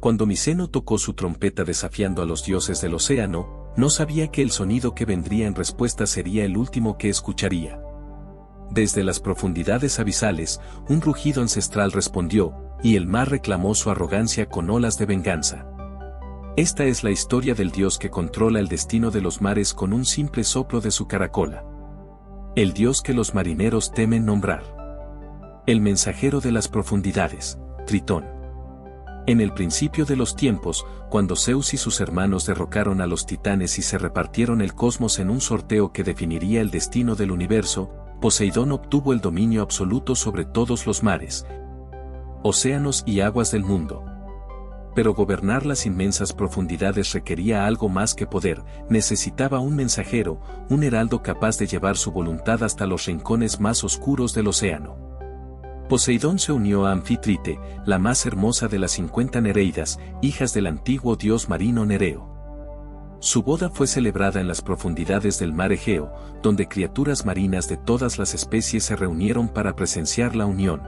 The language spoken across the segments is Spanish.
Cuando Miceno tocó su trompeta desafiando a los dioses del océano, no sabía que el sonido que vendría en respuesta sería el último que escucharía. Desde las profundidades abisales, un rugido ancestral respondió, y el mar reclamó su arrogancia con olas de venganza. Esta es la historia del dios que controla el destino de los mares con un simple soplo de su caracola. El dios que los marineros temen nombrar. El mensajero de las profundidades, Tritón. En el principio de los tiempos, cuando Zeus y sus hermanos derrocaron a los titanes y se repartieron el cosmos en un sorteo que definiría el destino del universo, Poseidón obtuvo el dominio absoluto sobre todos los mares, océanos y aguas del mundo. Pero gobernar las inmensas profundidades requería algo más que poder, necesitaba un mensajero, un heraldo capaz de llevar su voluntad hasta los rincones más oscuros del océano. Poseidón se unió a Anfítrite, la más hermosa de las 50 Nereidas, hijas del antiguo dios marino Nereo. Su boda fue celebrada en las profundidades del mar Egeo, donde criaturas marinas de todas las especies se reunieron para presenciar la unión.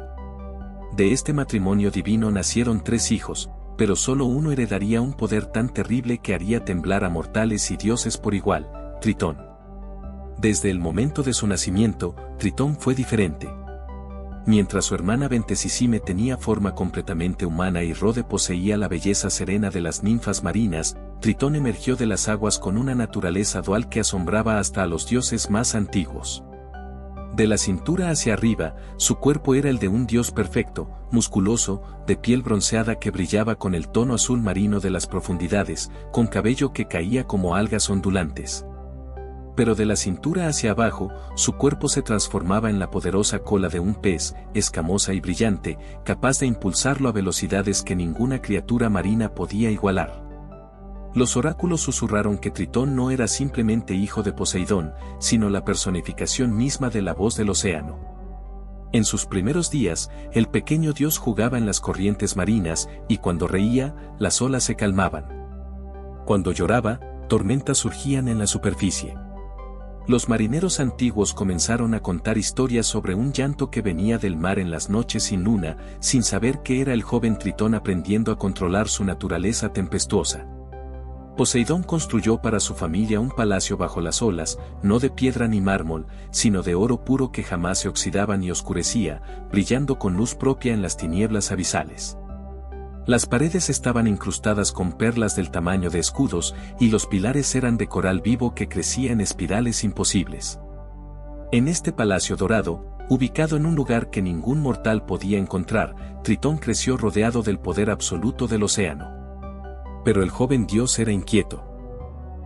De este matrimonio divino nacieron 3 hijos, pero solo uno heredaría un poder tan terrible que haría temblar a mortales y dioses por igual, Tritón. Desde el momento de su nacimiento, Tritón fue diferente. Mientras su hermana Bentecísime tenía forma completamente humana y Rode poseía la belleza serena de las ninfas marinas, Tritón emergió de las aguas con una naturaleza dual que asombraba hasta a los dioses más antiguos. De la cintura hacia arriba, su cuerpo era el de un dios perfecto, musculoso, de piel bronceada que brillaba con el tono azul marino de las profundidades, con cabello que caía como algas ondulantes. Pero de la cintura hacia abajo, su cuerpo se transformaba en la poderosa cola de un pez, escamosa y brillante, capaz de impulsarlo a velocidades que ninguna criatura marina podía igualar. Los oráculos susurraron que Tritón no era simplemente hijo de Poseidón, sino la personificación misma de la voz del océano. En sus primeros días, el pequeño dios jugaba en las corrientes marinas, y cuando reía, las olas se calmaban. Cuando lloraba, tormentas surgían en la superficie. Los marineros antiguos comenzaron a contar historias sobre un llanto que venía del mar en las noches sin luna, sin saber que era el joven Tritón aprendiendo a controlar su naturaleza tempestuosa. Poseidón construyó para su familia un palacio bajo las olas, no de piedra ni mármol, sino de oro puro que jamás se oxidaba ni oscurecía, brillando con luz propia en las tinieblas abisales. Las paredes estaban incrustadas con perlas del tamaño de escudos, y los pilares eran de coral vivo que crecía en espirales imposibles. En este palacio dorado, ubicado en un lugar que ningún mortal podía encontrar, Tritón creció rodeado del poder absoluto del océano. Pero el joven dios era inquieto.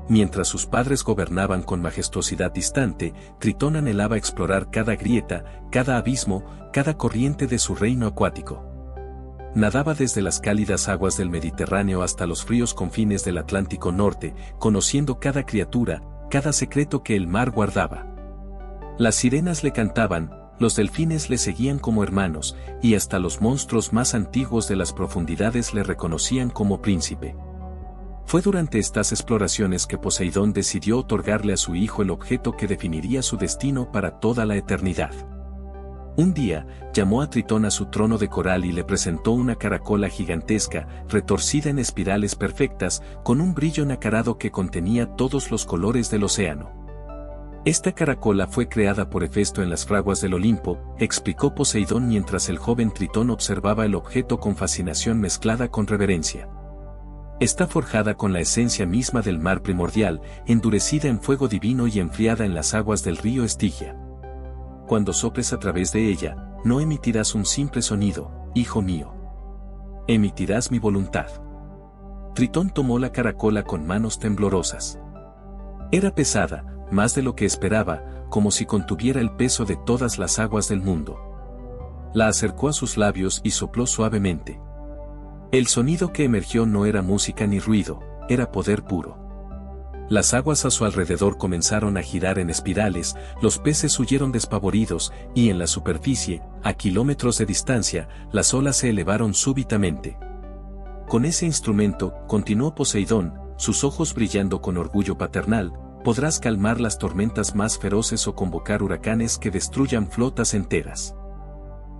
Mientras sus padres gobernaban con majestuosidad distante, Tritón anhelaba explorar cada grieta, cada abismo, cada corriente de su reino acuático. Nadaba desde las cálidas aguas del Mediterráneo hasta los fríos confines del Atlántico Norte, conociendo cada criatura, cada secreto que el mar guardaba. Las sirenas le cantaban, los delfines le seguían como hermanos, y hasta los monstruos más antiguos de las profundidades le reconocían como príncipe. Fue durante estas exploraciones que Poseidón decidió otorgarle a su hijo el objeto que definiría su destino para toda la eternidad. Un día, llamó a Tritón a su trono de coral y le presentó una caracola gigantesca, retorcida en espirales perfectas, con un brillo nacarado que contenía todos los colores del océano. Esta caracola fue creada por Hefesto en las fraguas del Olimpo, explicó Poseidón mientras el joven Tritón observaba el objeto con fascinación mezclada con reverencia. Está forjada con la esencia misma del mar primordial, endurecida en fuego divino y enfriada en las aguas del río Estigia. Cuando soples a través de ella, no emitirás un simple sonido, hijo mío. Emitirás mi voluntad. Tritón tomó la caracola con manos temblorosas. Era pesada, más de lo que esperaba, como si contuviera el peso de todas las aguas del mundo. La acercó a sus labios y sopló suavemente. El sonido que emergió no era música ni ruido, era poder puro. Las aguas a su alrededor comenzaron a girar en espirales, los peces huyeron despavoridos, y en la superficie, a kilómetros de distancia, las olas se elevaron súbitamente. Con ese instrumento, continuó Poseidón, sus ojos brillando con orgullo paternal, podrás calmar las tormentas más feroces o convocar huracanes que destruyan flotas enteras.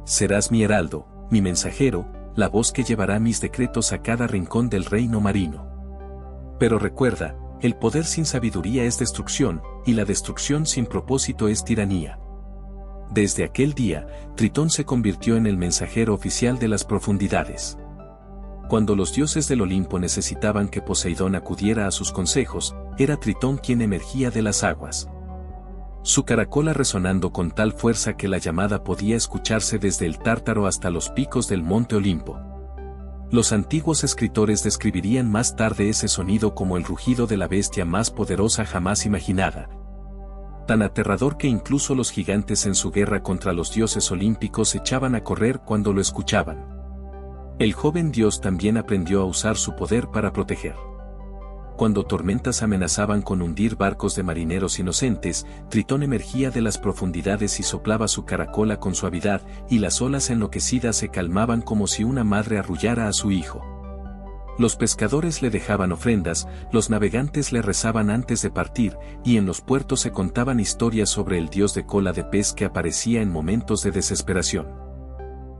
Serás mi heraldo, mi mensajero, la voz que llevará mis decretos a cada rincón del reino marino. Pero recuerda, el poder sin sabiduría es destrucción, y la destrucción sin propósito es tiranía. Desde aquel día, Tritón se convirtió en el mensajero oficial de las profundidades. Cuando los dioses del Olimpo necesitaban que Poseidón acudiera a sus consejos, era Tritón quien emergía de las aguas. Su caracola resonando con tal fuerza que la llamada podía escucharse desde el Tártaro hasta los picos del monte Olimpo. Los antiguos escritores describirían más tarde ese sonido como el rugido de la bestia más poderosa jamás imaginada. Tan aterrador que incluso los gigantes en su guerra contra los dioses olímpicos echaban a correr cuando lo escuchaban. El joven dios también aprendió a usar su poder para proteger. Cuando tormentas amenazaban con hundir barcos de marineros inocentes, Tritón emergía de las profundidades y soplaba su caracola con suavidad, y las olas enloquecidas se calmaban como si una madre arrullara a su hijo. Los pescadores le dejaban ofrendas, los navegantes le rezaban antes de partir, y en los puertos se contaban historias sobre el dios de cola de pez que aparecía en momentos de desesperación.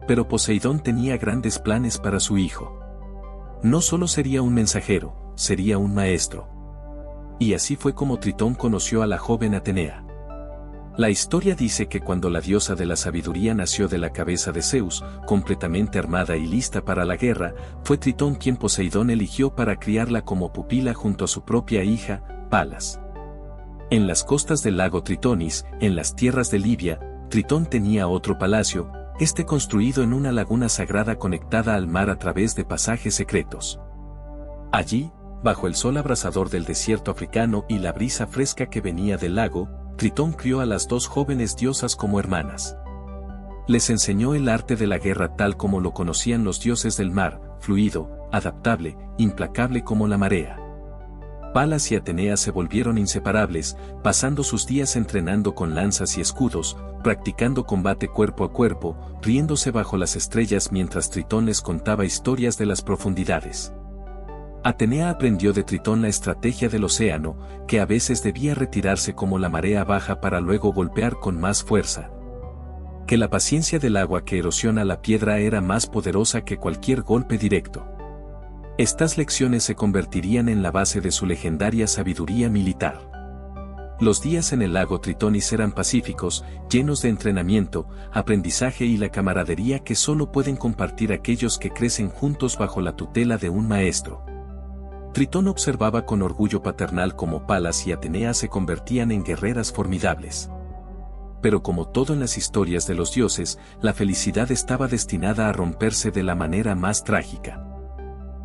Pero Poseidón tenía grandes planes para su hijo. No solo sería un mensajero, sería un maestro. Y así fue como Tritón conoció a la joven Atenea. La historia dice que cuando la diosa de la sabiduría nació de la cabeza de Zeus, completamente armada y lista para la guerra, fue Tritón quien Poseidón eligió para criarla como pupila junto a su propia hija, Palas. En las costas del lago Tritonis, en las tierras de Libia, Tritón tenía otro palacio, construido en una laguna sagrada conectada al mar a través de pasajes secretos. Allí, bajo el sol abrasador del desierto africano y la brisa fresca que venía del lago, Tritón crió a las dos jóvenes diosas como hermanas. Les enseñó el arte de la guerra tal como lo conocían los dioses del mar, fluido, adaptable, implacable como la marea. Palas y Atenea se volvieron inseparables, pasando sus días entrenando con lanzas y escudos, practicando combate cuerpo a cuerpo, riéndose bajo las estrellas mientras Tritón les contaba historias de las profundidades. Atenea aprendió de Tritón la estrategia del océano, que a veces debía retirarse como la marea baja para luego golpear con más fuerza. Que la paciencia del agua que erosiona la piedra era más poderosa que cualquier golpe directo. Estas lecciones se convertirían en la base de su legendaria sabiduría militar. Los días en el lago Tritonis eran pacíficos, llenos de entrenamiento, aprendizaje y la camaradería que solo pueden compartir aquellos que crecen juntos bajo la tutela de un maestro. Tritón observaba con orgullo paternal cómo Palas y Atenea se convertían en guerreras formidables. Pero como todo en las historias de los dioses, la felicidad estaba destinada a romperse de la manera más trágica.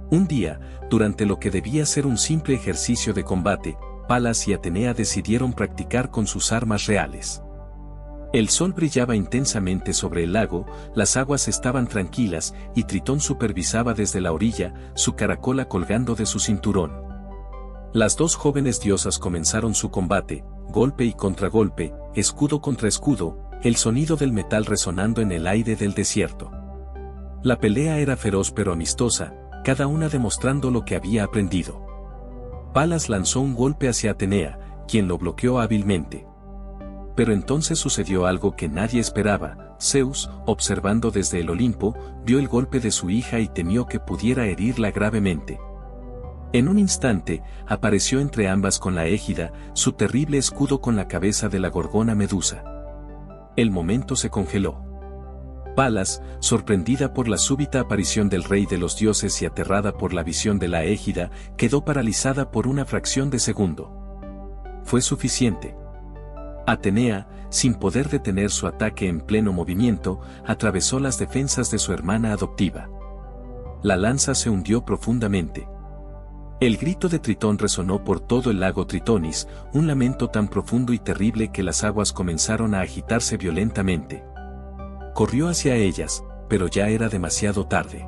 Un día, durante lo que debía ser un simple ejercicio de combate, Palas y Atenea decidieron practicar con sus armas reales. El sol brillaba intensamente sobre el lago, las aguas estaban tranquilas y Tritón supervisaba desde la orilla, su caracola colgando de su cinturón. Las dos jóvenes diosas comenzaron su combate, golpe y contragolpe, escudo contra escudo, el sonido del metal resonando en el aire del desierto. La pelea era feroz pero amistosa, cada una demostrando lo que había aprendido. Palas lanzó un golpe hacia Atenea, quien lo bloqueó hábilmente. Pero entonces sucedió algo que nadie esperaba. Zeus, observando desde el Olimpo, vio el golpe de su hija y temió que pudiera herirla gravemente. En un instante, apareció entre ambas con la égida, su terrible escudo con la cabeza de la gorgona Medusa. El momento se congeló. Palas, sorprendida por la súbita aparición del rey de los dioses y aterrada por la visión de la égida, quedó paralizada por una fracción de segundo. Fue suficiente. Atenea, sin poder detener su ataque en pleno movimiento, atravesó las defensas de su hermana adoptiva. La lanza se hundió profundamente. El grito de Tritón resonó por todo el lago Tritonis, un lamento tan profundo y terrible que las aguas comenzaron a agitarse violentamente. Corrió hacia ellas, pero ya era demasiado tarde.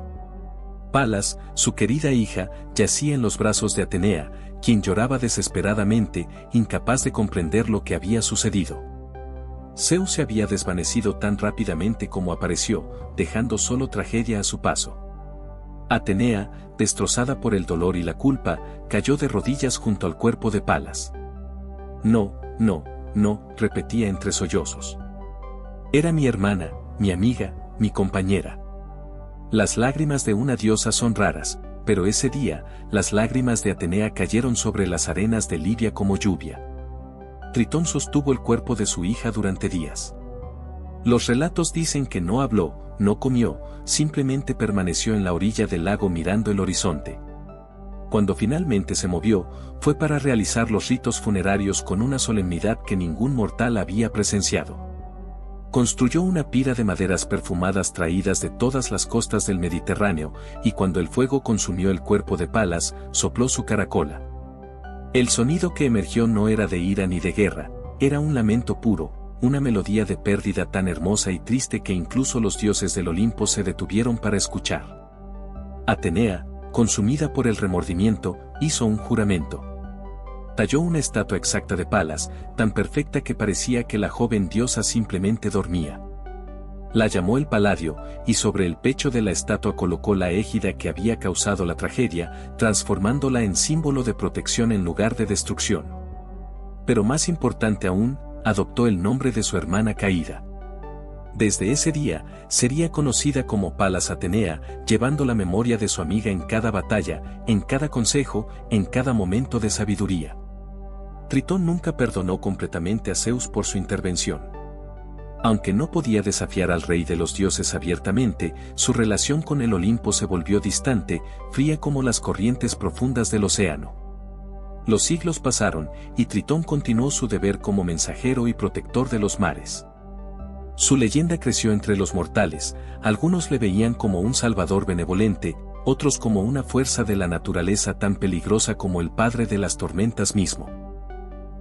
Palas, su querida hija, yacía en los brazos de Atenea, quien lloraba desesperadamente, incapaz de comprender lo que había sucedido. Zeus se había desvanecido tan rápidamente como apareció, dejando solo tragedia a su paso. Atenea, destrozada por el dolor y la culpa, cayó de rodillas junto al cuerpo de Palas. No, no, no, repetía entre sollozos. Era mi hermana, mi amiga, mi compañera. Las lágrimas de una diosa son raras, pero ese día, las lágrimas de Atenea cayeron sobre las arenas de Libia como lluvia. Tritón sostuvo el cuerpo de su hija durante días. Los relatos dicen que no habló, no comió, simplemente permaneció en la orilla del lago mirando el horizonte. Cuando finalmente se movió, fue para realizar los ritos funerarios con una solemnidad que ningún mortal había presenciado. Construyó una pira de maderas perfumadas traídas de todas las costas del Mediterráneo, y cuando el fuego consumió el cuerpo de Palas, sopló su caracola. El sonido que emergió no era de ira ni de guerra, era un lamento puro, una melodía de pérdida tan hermosa y triste que incluso los dioses del Olimpo se detuvieron para escuchar. Atenea, consumida por el remordimiento, hizo un juramento. Talló una estatua exacta de Palas, tan perfecta que parecía que la joven diosa simplemente dormía. La llamó el Palladio, y sobre el pecho de la estatua colocó la égida que había causado la tragedia, transformándola en símbolo de protección en lugar de destrucción. Pero más importante aún, adoptó el nombre de su hermana caída. Desde ese día, sería conocida como Palas Atenea, llevando la memoria de su amiga en cada batalla, en cada consejo, en cada momento de sabiduría. Tritón nunca perdonó completamente a Zeus por su intervención. Aunque no podía desafiar al rey de los dioses abiertamente, su relación con el Olimpo se volvió distante, fría como las corrientes profundas del océano. Los siglos pasaron, y Tritón continuó su deber como mensajero y protector de los mares. Su leyenda creció entre los mortales, algunos le veían como un salvador benevolente, otros como una fuerza de la naturaleza tan peligrosa como el padre de las tormentas mismo.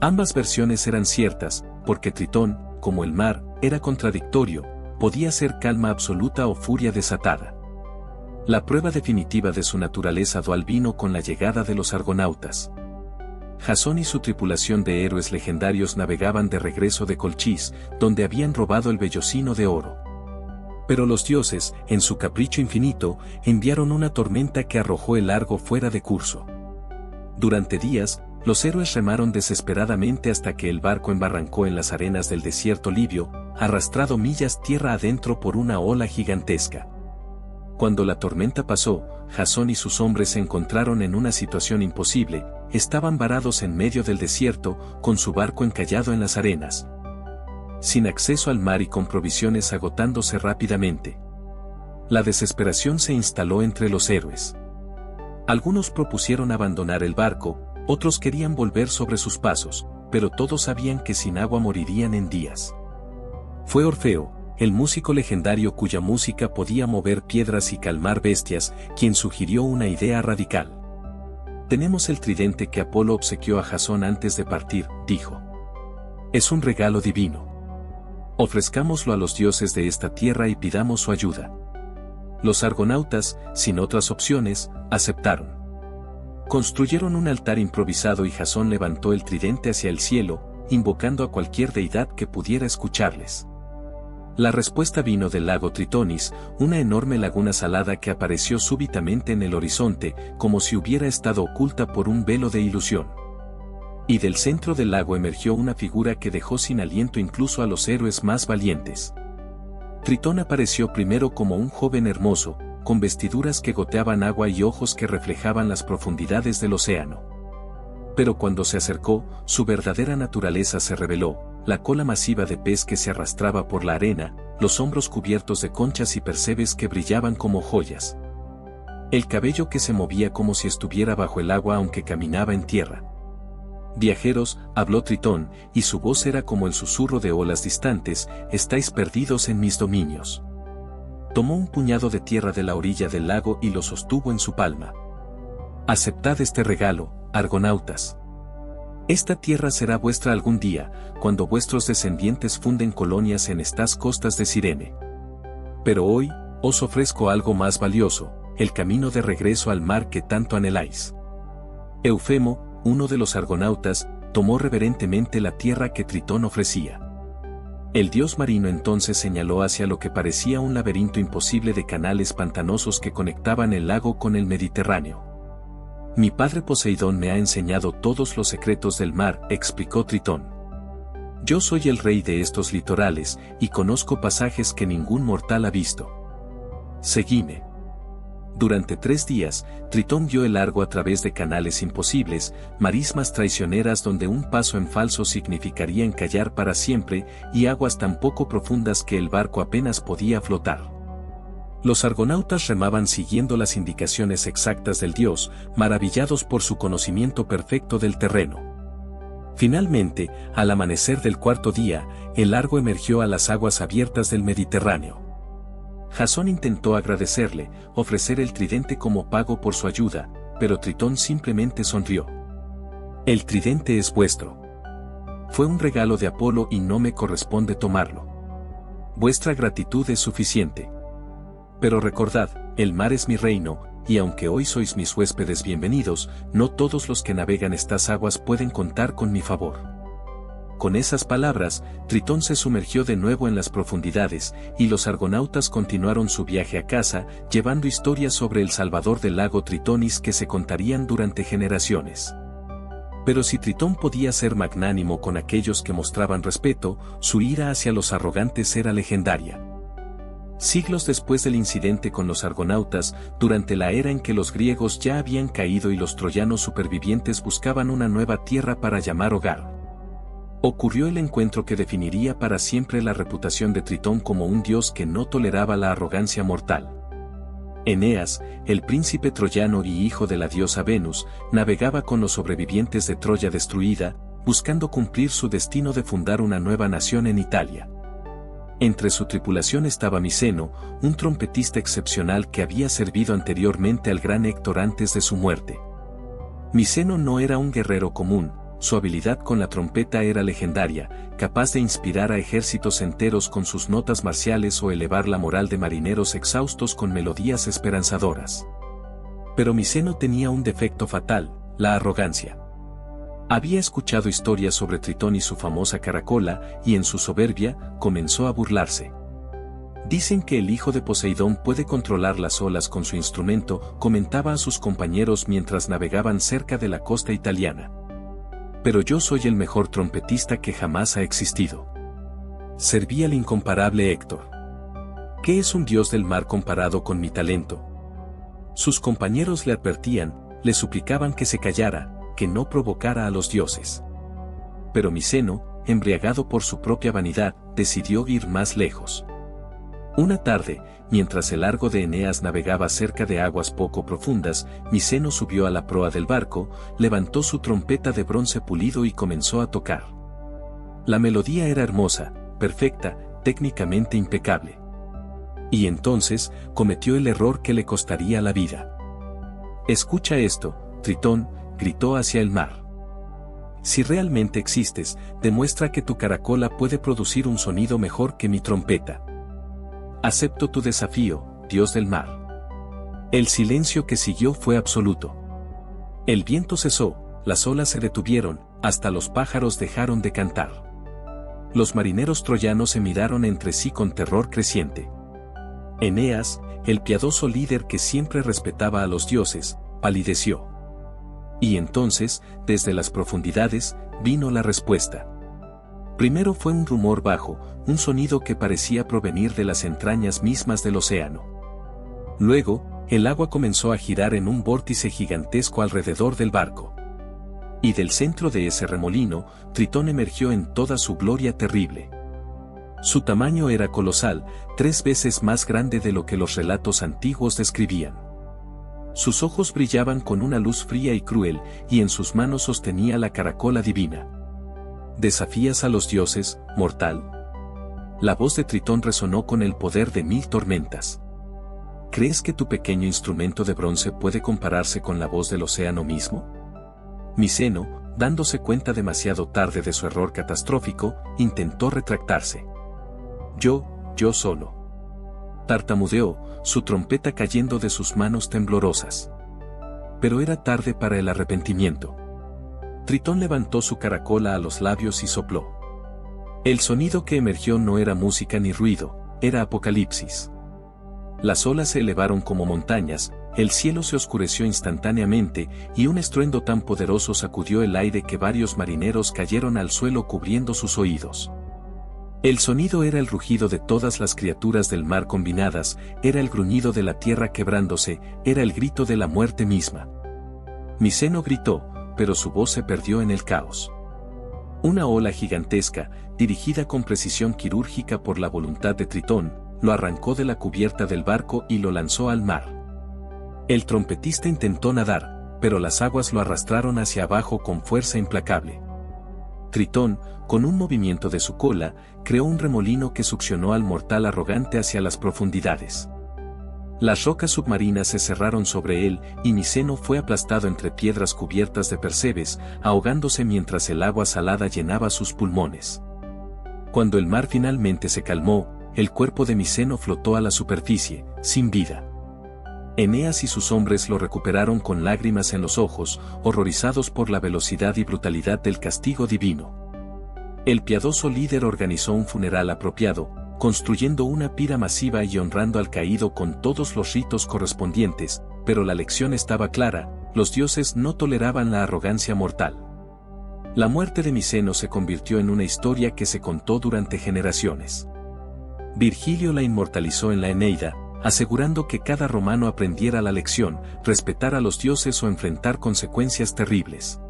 Ambas versiones eran ciertas, porque Tritón, como el mar, era contradictorio, podía ser calma absoluta o furia desatada. La prueba definitiva de su naturaleza dual vino con la llegada de los argonautas. Jasón y su tripulación de héroes legendarios navegaban de regreso de Colchis, donde habían robado el vellocino de oro. Pero los dioses, en su capricho infinito, enviaron una tormenta que arrojó el Argo fuera de curso. Durante días, los héroes remaron desesperadamente hasta que el barco embarrancó en las arenas del desierto libio, arrastrado millas tierra adentro por una ola gigantesca. Cuando la tormenta pasó, Jasón y sus hombres se encontraron en una situación imposible, estaban varados en medio del desierto, con su barco encallado en las arenas, sin acceso al mar y con provisiones agotándose rápidamente. La desesperación se instaló entre los héroes. Algunos propusieron abandonar el barco, otros querían volver sobre sus pasos, pero todos sabían que sin agua morirían en días. Fue Orfeo, el músico legendario cuya música podía mover piedras y calmar bestias, quien sugirió una idea radical. Tenemos el tridente que Apolo obsequió a Jasón antes de partir, dijo. Es un regalo divino. Ofrezcámoslo a los dioses de esta tierra y pidamos su ayuda. Los argonautas, sin otras opciones, aceptaron. Construyeron un altar improvisado y Jasón levantó el tridente hacia el cielo, invocando a cualquier deidad que pudiera escucharles. La respuesta vino del lago Tritonis, una enorme laguna salada que apareció súbitamente en el horizonte, como si hubiera estado oculta por un velo de ilusión. Y del centro del lago emergió una figura que dejó sin aliento incluso a los héroes más valientes. Tritón apareció primero como un joven hermoso, con vestiduras que goteaban agua y ojos que reflejaban las profundidades del océano. Pero cuando se acercó, su verdadera naturaleza se reveló. La cola masiva de pez que se arrastraba por la arena, los hombros cubiertos de conchas y percebes que brillaban como joyas. El cabello que se movía como si estuviera bajo el agua aunque caminaba en tierra. Viajeros, habló Tritón, y su voz era como el susurro de olas distantes, estáis perdidos en mis dominios. Tomó un puñado de tierra de la orilla del lago y lo sostuvo en su palma. Aceptad este regalo, argonautas. Esta tierra será vuestra algún día, cuando vuestros descendientes funden colonias en estas costas de Cirene. Pero hoy, os ofrezco algo más valioso, el camino de regreso al mar que tanto anheláis. Eufemo, uno de los argonautas, tomó reverentemente la tierra que Tritón ofrecía. El dios marino entonces señaló hacia lo que parecía un laberinto imposible de canales pantanosos que conectaban el lago con el Mediterráneo. Mi padre Poseidón me ha enseñado todos los secretos del mar, explicó Tritón. Yo soy el rey de estos litorales, y conozco pasajes que ningún mortal ha visto. Seguime. Durante 3 días, Tritón guió el largo a través de canales imposibles, marismas traicioneras donde un paso en falso significaría encallar para siempre, y aguas tan poco profundas que el barco apenas podía flotar. Los argonautas remaban siguiendo las indicaciones exactas del dios, maravillados por su conocimiento perfecto del terreno. Finalmente, al amanecer del 4.º día, el largo emergió a las aguas abiertas del Mediterráneo. Jasón intentó agradecerle, ofrecer el tridente como pago por su ayuda, pero Tritón simplemente sonrió. El tridente es vuestro. Fue un regalo de Apolo y no me corresponde tomarlo. Vuestra gratitud es suficiente. Pero recordad, el mar es mi reino, y aunque hoy sois mis huéspedes bienvenidos, no todos los que navegan estas aguas pueden contar con mi favor. Con esas palabras, Tritón se sumergió de nuevo en las profundidades, y los argonautas continuaron su viaje a casa, llevando historias sobre el salvador del lago Tritonis que se contarían durante generaciones. Pero si Tritón podía ser magnánimo con aquellos que mostraban respeto, su ira hacia los arrogantes era legendaria. Siglos después del incidente con los argonautas, durante la era en que los griegos ya habían caído y los troyanos supervivientes buscaban una nueva tierra para llamar hogar, ocurrió el encuentro que definiría para siempre la reputación de Tritón como un dios que no toleraba la arrogancia mortal. Eneas, el príncipe troyano y hijo de la diosa Venus, navegaba con los sobrevivientes de Troya destruida, buscando cumplir su destino de fundar una nueva nación en Italia. Entre su tripulación estaba Miceno, un trompetista excepcional que había servido anteriormente al gran Héctor antes de su muerte. Miceno no era un guerrero común. Su habilidad con la trompeta era legendaria, capaz de inspirar a ejércitos enteros con sus notas marciales o elevar la moral de marineros exhaustos con melodías esperanzadoras. Pero Miceno tenía un defecto fatal, la arrogancia. Había escuchado historias sobre Tritón y su famosa caracola, y en su soberbia, comenzó a burlarse. Dicen que el hijo de Poseidón puede controlar las olas con su instrumento, comentaba a sus compañeros mientras navegaban cerca de la costa italiana. Pero yo soy el mejor trompetista que jamás ha existido. Serví al incomparable Héctor. ¿Qué es un dios del mar comparado con mi talento? Sus compañeros le advertían, le suplicaban que se callara, que no provocara a los dioses. Pero Miceno, embriagado por su propia vanidad, decidió ir más lejos. Una tarde, mientras el largo de Eneas navegaba cerca de aguas poco profundas, Miceno subió a la proa del barco, levantó su trompeta de bronce pulido y comenzó a tocar. La melodía era hermosa, perfecta, técnicamente impecable. Y entonces, cometió el error que le costaría la vida. «Escucha esto, Tritón», gritó hacia el mar. «Si realmente existes, demuestra que tu caracola puede producir un sonido mejor que mi trompeta. Acepto tu desafío, dios del mar». El silencio que siguió fue absoluto. El viento cesó, las olas se detuvieron, hasta los pájaros dejaron de cantar. Los marineros troyanos se miraron entre sí con terror creciente. Eneas, el piadoso líder que siempre respetaba a los dioses, palideció. Y entonces, desde las profundidades, vino la respuesta. Primero fue un rumor bajo, un sonido que parecía provenir de las entrañas mismas del océano. Luego, el agua comenzó a girar en un vórtice gigantesco alrededor del barco. Y del centro de ese remolino, Tritón emergió en toda su gloria terrible. Su tamaño era colosal, 3 veces más grande de lo que los relatos antiguos describían. Sus ojos brillaban con una luz fría y cruel, y en sus manos sostenía la caracola divina. ¿Desafías a los dioses, mortal? La voz de Tritón resonó con el poder de 1000 tormentas. ¿Crees que tu pequeño instrumento de bronce puede compararse con la voz del océano mismo? Miceno, dándose cuenta demasiado tarde de su error catastrófico, intentó retractarse. Yo solo. Tartamudeó, su trompeta cayendo de sus manos temblorosas. Pero era tarde para el arrepentimiento. Tritón levantó su caracola a los labios y sopló. El sonido que emergió no era música ni ruido, era apocalipsis. Las olas se elevaron como montañas, el cielo se oscureció instantáneamente, y un estruendo tan poderoso sacudió el aire que varios marineros cayeron al suelo cubriendo sus oídos. El sonido era el rugido de todas las criaturas del mar combinadas, era el gruñido de la tierra quebrándose, era el grito de la muerte misma. Miseno gritó, pero su voz se perdió en el caos. Una ola gigantesca, dirigida con precisión quirúrgica por la voluntad de Tritón, lo arrancó de la cubierta del barco y lo lanzó al mar. El trompetista intentó nadar, pero las aguas lo arrastraron hacia abajo con fuerza implacable. Tritón, con un movimiento de su cola, creó un remolino que succionó al mortal arrogante hacia las profundidades. Las rocas submarinas se cerraron sobre él y Miseno fue aplastado entre piedras cubiertas de percebes, ahogándose mientras el agua salada llenaba sus pulmones. Cuando el mar finalmente se calmó, el cuerpo de Miseno flotó a la superficie, sin vida. Eneas y sus hombres lo recuperaron con lágrimas en los ojos, horrorizados por la velocidad y brutalidad del castigo divino. El piadoso líder organizó un funeral apropiado, construyendo una pira masiva y honrando al caído con todos los ritos correspondientes, pero la lección estaba clara, los dioses no toleraban la arrogancia mortal. La muerte de Miseno se convirtió en una historia que se contó durante generaciones. Virgilio la inmortalizó en la Eneida, asegurando que cada romano aprendiera la lección, respetar a los dioses o enfrentar consecuencias terribles.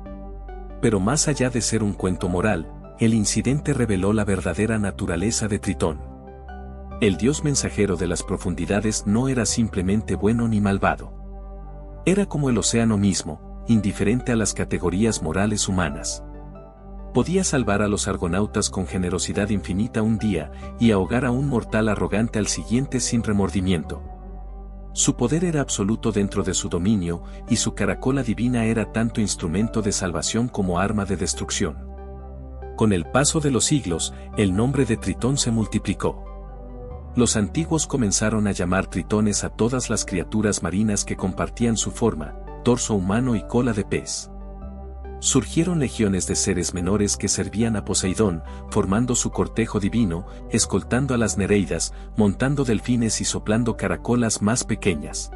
Pero más allá de ser un cuento moral, el incidente reveló la verdadera naturaleza de Tritón. El dios mensajero de las profundidades no era simplemente bueno ni malvado. Era como el océano mismo, indiferente a las categorías morales humanas. Podía salvar a los argonautas con generosidad infinita un día y ahogar a un mortal arrogante al siguiente sin remordimiento. Su poder era absoluto dentro de su dominio, y su caracola divina era tanto instrumento de salvación como arma de destrucción. Con el paso de los siglos, el nombre de Tritón se multiplicó. Los antiguos comenzaron a llamar tritones a todas las criaturas marinas que compartían su forma, torso humano y cola de pez. Surgieron legiones de seres menores que servían a Poseidón, formando su cortejo divino, escoltando a las nereidas, montando delfines y soplando caracolas más pequeñas.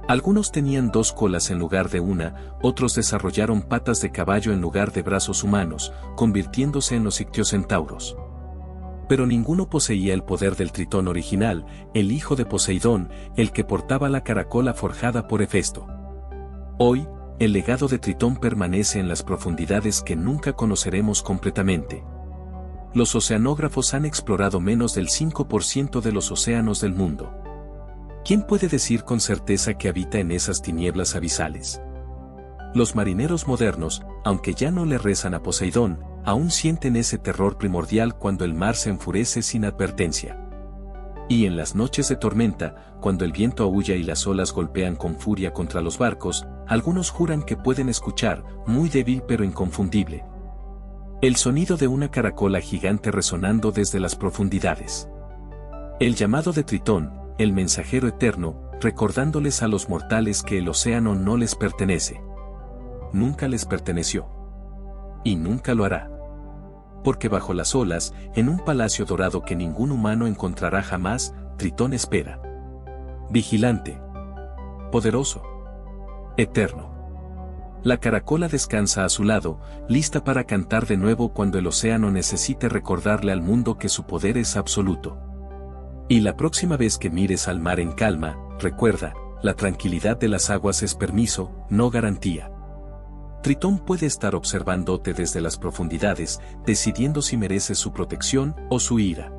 Algunos tenían 2 colas en lugar de una, otros desarrollaron patas de caballo en lugar de brazos humanos, convirtiéndose en los ictiocentauros. Pero ninguno poseía el poder del Tritón original, el hijo de Poseidón, el que portaba la caracola forjada por Hefesto. Hoy, el legado de Tritón permanece en las profundidades que nunca conoceremos completamente. Los oceanógrafos han explorado menos del 5% de los océanos del mundo. ¿Quién puede decir con certeza que habita en esas tinieblas abisales? Los marineros modernos, aunque ya no le rezan a Poseidón, aún sienten ese terror primordial cuando el mar se enfurece sin advertencia. Y en las noches de tormenta, cuando el viento aúlla y las olas golpean con furia contra los barcos, algunos juran que pueden escuchar, muy débil pero inconfundible, el sonido de una caracola gigante resonando desde las profundidades. El llamado de Tritón, el mensajero eterno, recordándoles a los mortales que el océano no les pertenece. Nunca les perteneció. Y nunca lo hará. Porque bajo las olas, en un palacio dorado que ningún humano encontrará jamás, Tritón espera. Vigilante. Poderoso. Eterno. La caracola descansa a su lado, lista para cantar de nuevo cuando el océano necesite recordarle al mundo que su poder es absoluto. Y la próxima vez que mires al mar en calma, recuerda, la tranquilidad de las aguas es permiso, no garantía. Tritón puede estar observándote desde las profundidades, decidiendo si mereces su protección o su ira.